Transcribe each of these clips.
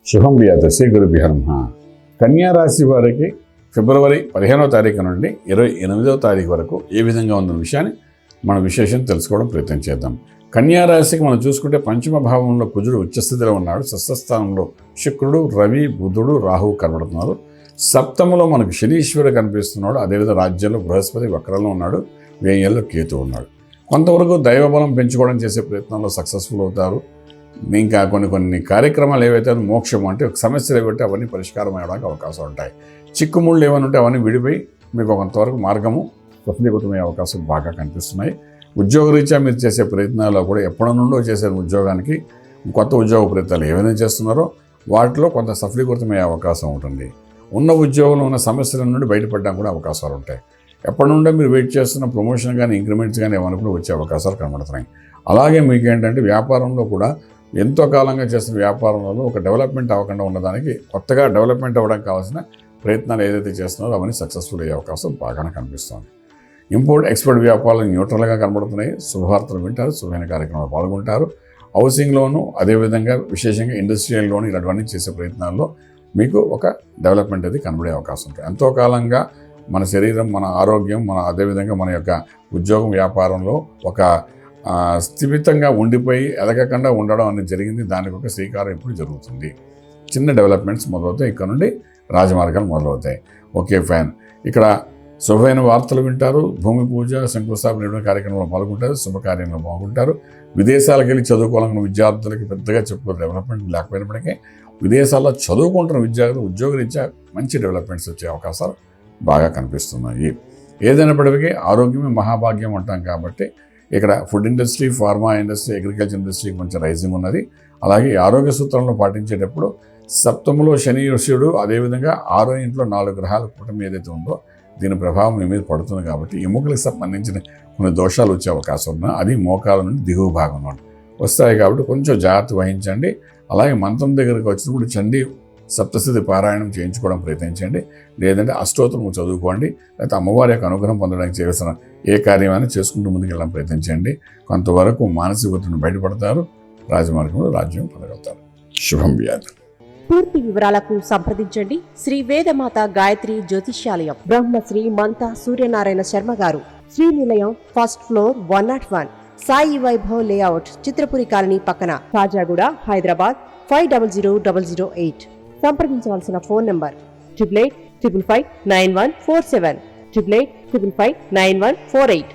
శుభం వ్యాధ శ్రీ గురుభ్యో నమః. కన్యా రాశి వారికి ఫిబ్రవరి 15వ తారీఖు నుండి 28వ తారీఖు వరకు ఏ విధంగా ఉందన్న విషయాన్ని మనం విశేషం తెలుసుకోవడం ప్రయత్నం చేద్దాం. కన్యా రాశికి మనం చూసుకుంటే పంచమ భావంలో కుజుడు ఉచ్చస్థితిలో ఉన్నాడు. షష్ఠస్థానంలో శుక్రుడు, రవి, బుధుడు, రాహువు కనబడుతున్నారు. సప్తములో మనకు శనీశ్వరుడు కనిపిస్తున్నాడు. అదేవిధంగా రాజ్యంలో బృహస్పతి వక్రంలో ఉన్నాడు. వ్యయంలో కేతు ఉన్నాడు. కొంతవరకు దైవబలం పెంచుకోవడం చేసే ప్రయత్నంలో సక్సెస్ఫుల్ అవుతారు. ఇంకా కొన్ని కార్యక్రమాలు ఏవైతే మోక్షం అంటే సమస్యలు ఏవైతే అవన్నీ పరిష్కారం అయ్యడానికి అవకాశం ఉంటాయి. చిక్కుముళ్ళు ఏమైనా ఉంటే అవన్నీ విడిపోయి మీకు కొంతవరకు మార్గము సఫలీకృతమయ్యే అవకాశం బాగా కనిపిస్తున్నాయి. ఉద్యోగరీత్యా మీరు చేసే ప్రయత్నాల్లో కూడా ఎప్పటి నుండో చేసే ఉద్యోగానికి కొత్త ఉద్యోగ ప్రయత్నాలు ఏవైనా చేస్తున్నారో వాటిలో కొంత సఫలీకృతమయ్యే అవకాశం ఉంటుంది. ఉన్న ఉద్యోగంలో ఉన్న సమస్యల నుండి బయటపడడానికి కూడా అవకాశాలు ఉంటాయి. ఎప్పటి నుండో మీరు వెయిట్ చేస్తున్న ప్రమోషన్ కానీ ఇంక్రిమెంట్స్ కానీ ఏమైనా కూడా వచ్చే అవకాశాలు కనబడుతున్నాయి. అలాగే మీకు ఏంటంటే వ్యాపారంలో కూడా ఎంతో కాలంగా చేస్తున్న వ్యాపారంలో ఒక డెవలప్మెంట్ అవ్వకుండా ఉన్నదానికి కొత్తగా డెవలప్మెంట్ అవ్వడానికి కావాల్సిన ప్రయత్నాలు ఏదైతే చేస్తున్నారో అవన్నీ సక్సెస్ఫుల్ అయ్యే అవకాశం బాగానే కనిపిస్తుంది. ఇంపోర్ట్ ఎక్స్పోర్ట్ వ్యాపారాలు న్యూట్రల్గా కనబడుతున్నాయి. శుభవార్తలు వింటారు, శుభమైన కార్యక్రమాలు పాల్గొంటారు. హౌసింగ్లోను అదేవిధంగా విశేషంగా ఇండస్ట్రియల్ లోను ఇలాంటివన్నీ చేసే ప్రయత్నాల్లో మీకు ఒక డెవలప్మెంట్ అది కనబడే అవకాశం ఉంటుంది. ఎంతో కాలంగా మన శరీరం, మన ఆరోగ్యం, అదేవిధంగా మన యొక్క ఉద్యోగం, వ్యాపారంలో ఒక స్థిమితంగా ఉండిపోయి ఎదగకుండా ఉండడం అనేది జరిగింది. దానికి ఒక శ్రీకారం ఇప్పుడు జరుగుతుంది. చిన్న డెవలప్మెంట్స్ మొదలవుతాయి. ఇక్కడ నుండి రాజమార్గాలు మొదలవుతాయి. Okay fine. ఇక్కడ శుభమైన వార్తలు వింటారు. భూమి పూజ, శంకుస్థాపన కార్యక్రమంలో పాల్గొంటారు. శుభకార్యంలో పాల్గొంటారు. విదేశాలకు వెళ్ళి చదువుకోవాలనుకున్న విద్యార్థులకి పెద్దగా చెప్పుకో డెవలప్మెంట్ లేకపోయినప్పటికీ విదేశాల్లో చదువుకుంటున్న విద్యార్థులు ఉద్యోగరీత్యా మంచి డెవలప్మెంట్స్ వచ్చే అవకాశాలు బాగా కనిపిస్తున్నాయి. ఏదైనప్పటికీ ఆరోగ్యమే మహాభాగ్యం అంటాం కాబట్టి ఇక్కడ food industry, pharma industry, agriculture industry కొంచెం రైజింగ్ ఉన్నది. అలాగే ఆరోగ్య సూత్రాలను పాటించేటప్పుడు సప్తములో శనీశ్వరుడు, అదేవిధంగా 6వ ఇంట్లో 4 గ్రహాల కూటమి ఏదైతే ఉందో దీని ప్రభావం మీ మీద పడుతుంది కాబట్టి ఎముకలకు సంబంధించిన కొన్ని దోషాలు వచ్చే అవకాశం ఉన్నా అది మోకాల నుండి దిగువ భాగంలో వస్తాయి కాబట్టి కొంచెం జాగ్రత్త వహించండి. అలాగే మంత్రం దగ్గరికి వచ్చినప్పుడు చండీ సప్తస్థితి పారాయణం చేయించుకోవడం ప్రయత్నించండి. లేదంటే అష్టోత్తరం చదువుకోండి. లేకపోతే అమ్మవారి యొక్క అనుగ్రహం పొందడానికి చేయాల్సిన ఏ కార్యమైనా చేసుకుంటూ ముందుకు వెళ్ళడం ప్రయత్నించండి. కొంతవరకు మానసిక ఒత్తిడిని బయటపడతారు. రాజమార్గంలో రాజ్యం పొందగలుగుతారు. శుభం వ్యాధి. పూర్తి వివరాలకు సంప్రదించండి శ్రీ వేదమాత గాయత్రి జ్యోతిష్యాలయం, బ్రహ్మశ్రీ మంతా సూర్యనారాయణ శర్మ గారు, Srinilayam, first floor, 101, Sai Vaibhav layout, Chitrapuri colony పక్కన, కాజాగూడ, హైదరాబాద్ 500008. సంప్రదించవలసిన ఫోన్ నంబర్ 8855559147, 8855559148,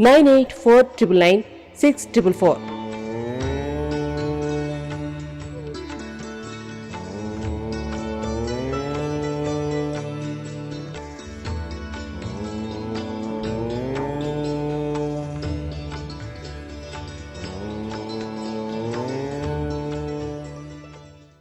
9849996644.